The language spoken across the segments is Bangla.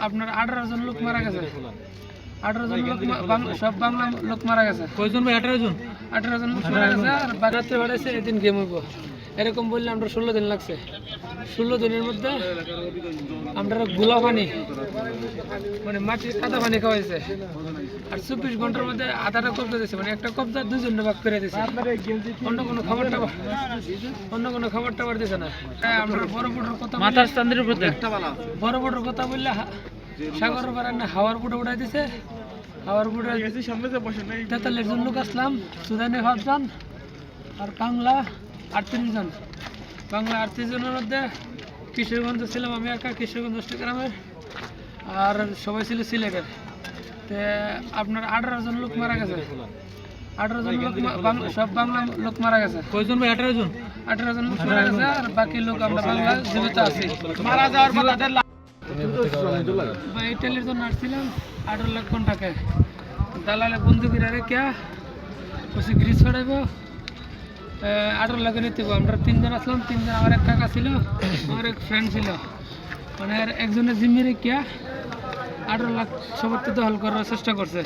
আপনার 18 জন লোক মারা গেছে। 18 জন লোক সব বাংলা লোক মারা গেছে। কয়জন ভাই? 18 জন। 18 জন লোক মারা গেছে। আর বাগাতে বাড়াইছে এদিন গেম হইব এরকম বললে আমরা 16 দিন লাগছে। 16 দিনের মধ্যে আমরা গোলা পানি মানে মাটির কাদা পানি খাওয়াইছে। আর 24 ঘন্টার মধ্যে আধাটা কবজা দিয়েছে, মানে একটা কবজা দুজনে ভাগ করে দিয়েছে। অন্য কোনো খাবার টাবার দিয়েছে না। আমরা বড় বড় কথা মাথার স্থানের উপর বড় বড় কথা বললে সাগরের পাড়ে না হাওয়ার বুটে উঠাই দিছে। হাওয়ার বুটে 43 জন লোক আসলাম, সুদানে 5 জন আর বাংলা 38 জন। বাংলা 38 জনের মধ্যে কিশোরগঞ্জ ছিলাম আমি একা, কিশোরগঞ্জ 10টা গ্রামের, আর সবাই ছিল সিলেটের। আপনার 18 জন লোক মারা গেছে। 18 জন লোক সব বাংলা লোক মারা গেছে। কয়জন ভাই? 18 জন। 18 জন লোক মারা গেছে। আর বাকি লোক আমরা বাংলা জীবিত আছি। মারা যাওয়ার পর তাদের ইটালির জন্য আসছিলাম 18 লাখ টাকা দালালে বন্ধুকিরা রেখে বসে গ্রিস ছড়াইব 18 লাখ নিতে। আমরা 3 জন আসলাম, 3 জন। আমার এক কাকা ছিল, আমার এক ফ্রেন্ড ছিল, মানে একজনের জিম্মি রেখে 18 লাখ সবার তো দখল করার চেষ্টা করছে।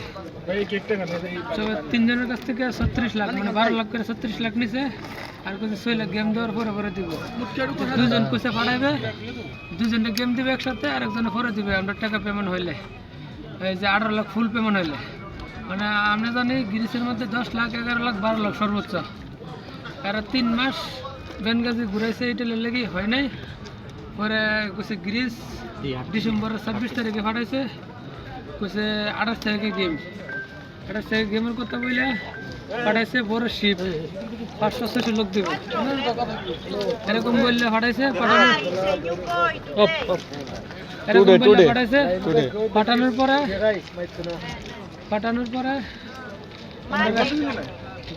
3 জনের কাছ থেকে 36 লাখ, মানে 12 লাখ করে 36 লাখ নিছে। আর কিছু 6 লাখ গেম দেওয়ার পরে দিব। 2 জন পয়সা পাঠাইবে, 2 জনে গেম দিবে একসাথে, আর একজনে পরে দিবে আমরা টাকা পেমেন্ট হইলে। এই যে 18 লাখ ফুল পেমেন্ট হইলে, মানে আমরা জানি গ্রিসের মধ্যে 10 লাখ, 11 লাখ, 12 লাখ সর্বোচ্চ। আর 3 মাস বেনগাজি ঘুরাইছে, ইটালির লেগে হয় নাই। পরে কইছে গ্রিস ডিসেম্বরের 26 তারিখে পাঠাইছে, কইছে 28 তারিখে গেম। 28 তারিখে গেমের কথা বলে পাঠাইছে বড় শিপ, 500-600 লোক দেবে এরকম বললে পাঠাইছে। পাঠানোর পরে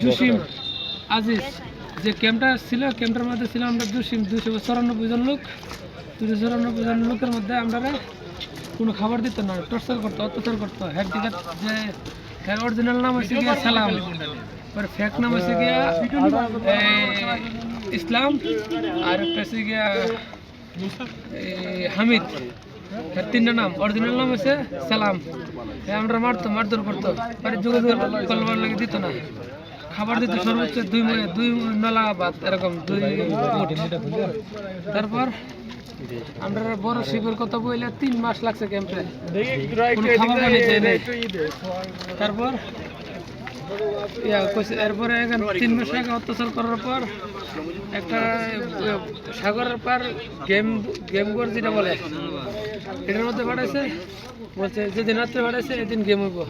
জুসিম আজিজ যে ক্যাম্পটা ছিল, ক্যাম্পটার মধ্যে ছিল আমরা 294 জন লোক। 294 জন লোকের মধ্যে আমরা কোনো খাবার দিত না, টর্চার করতো, অত্যাচার করতো। হ্যাঁ দিকে যে হ্যাঁ অরিজিনাল নাম হয়েছে গিয়া সালাম, আর ফেক নাম হয়েছে গিয়া ইসলাম, আর একটা হচ্ছে গিয়া হামিদ। হ্যাঁ 3টা নাম। অরিজিনাল নাম হয়েছে সালাম। হ্যাঁ আমরা মারধর করতো, পরে যোগাযোগ করবার লাগে দিত না। খাবার দিত সর্বোচ্চ 2 নলা ভাত, এরকম 2 ফুট। তারপর আমরা বড় শিবের কথা বললে 3 মাস লাগছে ক্যাম্পে, খাবার পানি দেয় নাই। তারপর এরপরে 3 মাস আগে অত্যাচার করার পর একটা সাগরের পার গেম ঘর যেটা বলে, এটার মধ্যে পাঠাইছে। বলছে যেদিন রাত্রে পাঠাইছে এদিন গেম হইব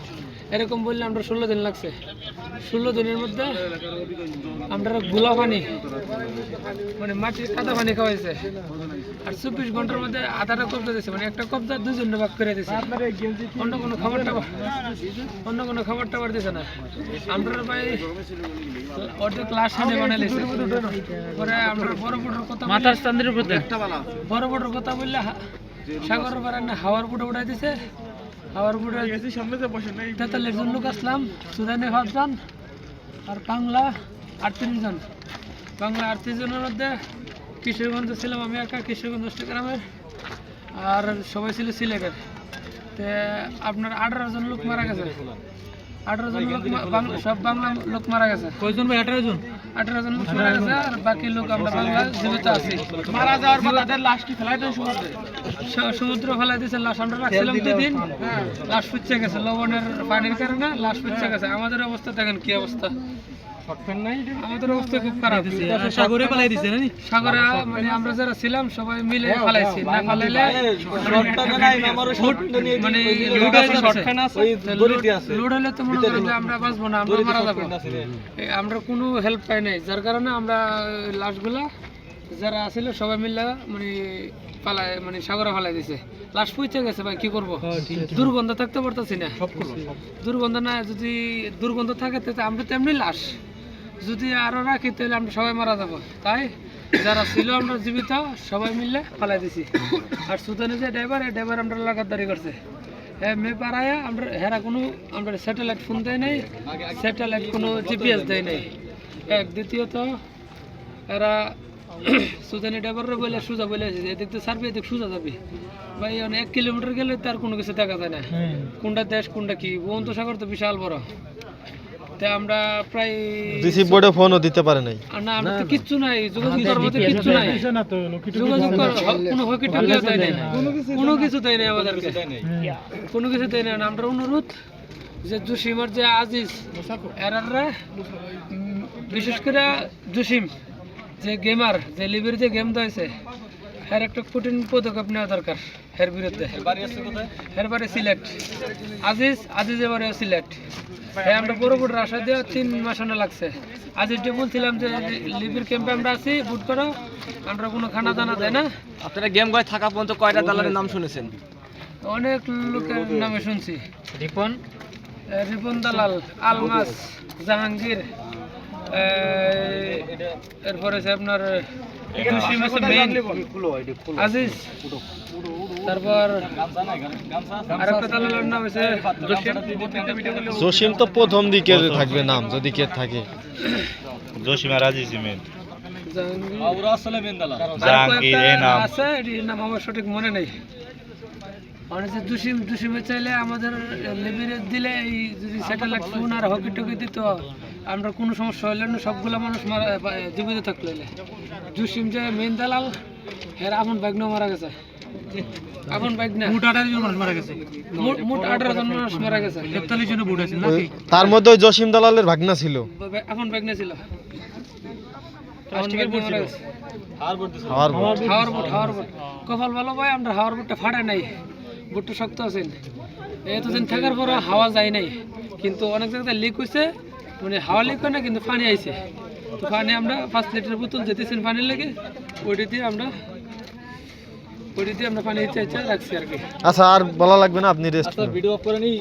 এরকম বললে আমরা 16 দিন লাগছে। 16 দিনের মধ্যে আমরা গোলা পানি মানে মাটির কাদা পানি খাওয়াইছে। আর 24 ঘন্টার মধ্যে আধাটা কবজা দিয়েছে, মানে একটা কবজা দুজনে ভাগ করে দিয়েছে। অন্য কোনো খাবার টাবার দিয়েছে না। আমরা ভাই অর্ধেক লাশ হাতে বানাইছে। পরে আমরা বড় বড় কথা মাথার স্থানের উপর বড় বড় কথা বললে সাগরের পাড়ে না হাওয়ার বুটে উঠাই দিছে। হাওয়ার বুটে 43 জন লোক আসলাম, সুদানে 5 জন আর বাংলা 38 জন। বাংলা 38 জনের মধ্যে কিশোরগঞ্জ ছিলাম আমি একা, কিশোরগঞ্জ 10টা গ্রামের, আর সবাই ছিল সিলেটের। আপনার 18 জন লোক মারা গেছে। 18 জন লোক সব বাংলা লোক মারা গেছে। কয়জন ভাই? 18 জন। 18 জন লোক মারা গেছে। আর বাকি লোক আমরা বাংলা জীবিত আছি। মারা যাওয়ার পর তাদের লাশ কি ফেলাই দেয় সমুদ্র ফেলাই দিয়েছে। লাশ আমরা রাখছিলাম 2 দিন, লাশ পুচ্ছে গেছে লবণের পানির কারণে, লাশ পুচ্ছে গেছে। আমাদের অবস্থা দেখেন কি অবস্থা, আমাদের অবস্থা খুব খারাপ। সাগরে ফেলাই দিছে না? সাগরে মানে আমরা যারা ছিলাম সবাই মিলে ফেলাইছি, না ফেলাইলে মানে লোড হলে তো মনে করেন যে আমরা বাঁচবো না, আমরা মারা যাবো। আমরা কোনো হেল্প পাই নাই, যার কারণে আমরা লাশগুলা যারা আছিল সবাই মিলে মানে সাগরে ফেলাই দিছে। লাশ পুইতে গেছে ভাই, কি করবো? দুর্গন্ধ থাকতে পারতেছি না। দুর্গন্ধ না, যদি দুর্গন্ধ থাকে তাহলে আমরা তেমনি লাশ, যদি আরো রাখি তাহলে আমরা সবাই মারা যাবো। তাই যারা ছিল আমরা জীবিত সবাই মিলে ফেলাই দিছি। আর সুদানে যে ড্রাইভার আমরা লাগাতারি করছে। হ্যাঁ মে পাড়ায় আমরা হেরা কোনো আমরা স্যাটেলাইট ফোন দেয় নাই, স্যাটেলাইট কোনো জিপিএস দেয় নাই। এক দ্বিতীয়ত এরা সুজানি ড্রাইভাররা বলে সোজা বলে আসছে এদিক তো সারবি এদিক সোজা যাবি ভাই অনেক 1 কিলোমিটার গেলে তার কোনো কিছু দেখা যায় না কোনটা দেশ কোনটা কি বঙ্গোপসাগর তো বিশাল বড় তা আমরা প্রায় রিসিভ বোর্ডে ফোনও দিতে পারে নাই না আমরা তো কিচ্ছু নাই যোগাযোগ করার মতো কিচ্ছু নাই যোগাযোগ করার কোনো হকি টকিও দেয় নাই কোনো কিছু দেয় নাই আমাদেরকে কোনো কিছু দেয় না আমরা অনুরোধ যে জসিমের যে আজিজ এরাররা বিশেষ করে জসিম যে গেমার যে লিবির যে গেম দিয়েছে এর একটা কঠিন পদক্ষেপ নেওয়া দরকার এর বিরুদ্ধে এর বাড়ি সিলেট আজিজের বাড়ি সিলেট আমরা বড় বড় আশা দিয়ে 3 মাস আনা লাগছে আজিজকে বলছিলাম যে লিবির ক্যাম্পে আমরা আছি বুট করো আমরা কোনো খানা দানা দেয় না আপনারা গেম গয় থাকা পর্যন্ত কয়টা দালালের নাম শুনেছেন? অনেক লোকের নামে শুনছি রিপন দালাল আলমাস জাহাঙ্গীর এরপরে আছে আপনার জসিম আছে মেইন আজিজ তারপর আরেকটা দালালের নাম আছে জসিম তো প্রথম দিকে থাকবে নাম যদি কে থাকে জসিম আর আজিজ মেন জাহাঙ্গীর এই নাম আছে এর নাম আমার সঠিক মনে নেই অনেক জসিমে চাইলে আমাদের লিবিরে দিলে এই যদি স্যাটেলাইট ফোন আর হকি টকি দিত আমরা কোনো সমস্যা হইলে না সবগুলো মানুষ জীবিত থাকলে জসিম যে মেন দালাল এর আপন বাইকনা মারা গেছে আপন বাইকনা মোট 18 জন মানুষ মারা গেছে মোট 18 জন মানুষ মারা গেছে 41 জন বুট আছে নাকি তার মধ্যে ওই জসিম দালালের ভাগনা ছিল আপন বাইকনা ছিল হাওয়ার বুট কপাল ভালো ভাই আমরা হাওয়ার বুটটা ফাটে নাই বুটটা শক্ত আছে এতদিন থাকার পর হাওয়া যায় নাই কিন্তু অনেক জায়গায় লিক হয়েছে মানে হাওয়া লিক হয় না কিন্তু পানি আইছে তো পানি আমরা 5 লিটার বোতল যেতেছেন পানির লেগে ওইটা দিয়ে আমরা পানি চাইছে রাখছি আর কি আচ্ছা আর বলা লাগবে না আপনি রেস্ট ভিডিও অফ করে নি।